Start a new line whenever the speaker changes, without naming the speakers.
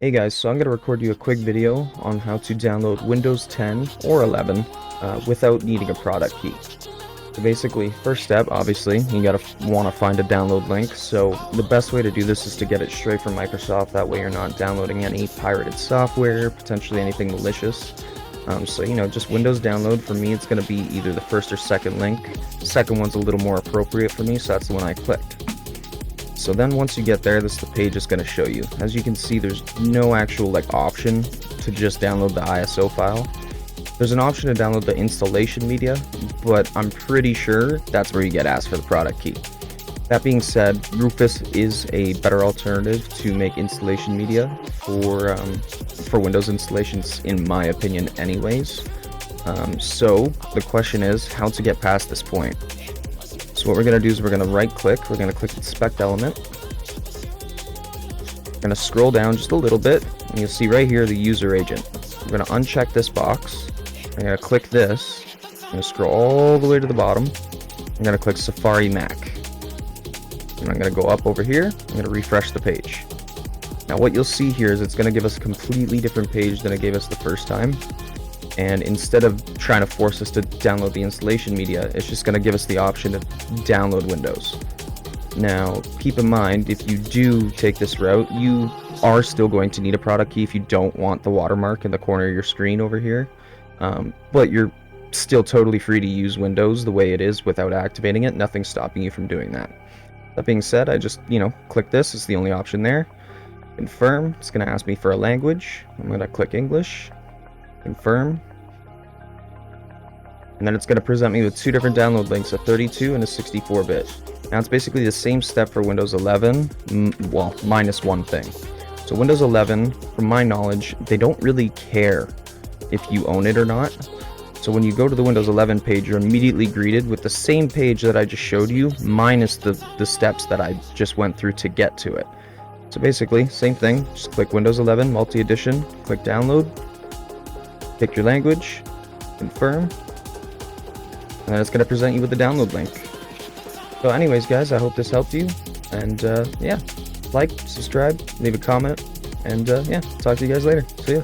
Hey guys, so I'm going to record you a quick video on how to download Windows 10 or 11 without needing a product key. So basically, first step, obviously, you gotta want to find a download link. So the best way to do this is to get it straight from Microsoft. That way you're not downloading any pirated software, potentially anything malicious. Just Windows download. For me, it's going to be either the first or second link. Second one's a little more appropriate for me, so that's the one I clicked. So then once you get there, this is the page it's going to show you. As you can see, there's no actual option to just download the ISO file. There's an option to download the installation media, but I'm pretty sure that's where you get asked for the product key. That being said, Rufus is a better alternative to make installation media for Windows installations, in my opinion anyways. So the question is how to get past this point. So what we're going to do is we're going to right click, we're going to click inspect element, we're going to scroll down just a little bit, and you'll see right here the user agent. We're going to uncheck this box, we're going to click this, I'm going to scroll all the way to the bottom, I'm going to click Safari Mac, and I'm going to go up over here, I'm going to refresh the page. Now what you'll see here is it's going to give us a completely different page than it gave us the first time. And instead of trying to force us to download the installation media, it's just going to give us the option to download Windows. Now, keep in mind, if you do take this route, you are still going to need a product key if you don't want the watermark in the corner of your screen over here. But you're still totally free to use Windows the way it is without activating it. Nothing's stopping you from doing that. That being said, I just, click this. It's the only option there. Confirm. It's going to ask me for a language. I'm going to click English. Confirm, and then it's going to present me with two different download links, a 32 and a 64-bit. Now it's basically the same step for Windows 11, well, minus one thing. So Windows 11, from my knowledge, they don't really care if you own it or not. So when you go to the Windows 11 page, you're immediately greeted with the same page that I just showed you, minus the steps that I just went through to get to it. So basically, same thing, just click Windows 11 Multi-Edition, click Download, pick your language, confirm, and then it's going to present you with the download link. So anyways guys, I hope this helped you, and yeah, like, subscribe, leave a comment, and yeah, talk to you guys later. See ya.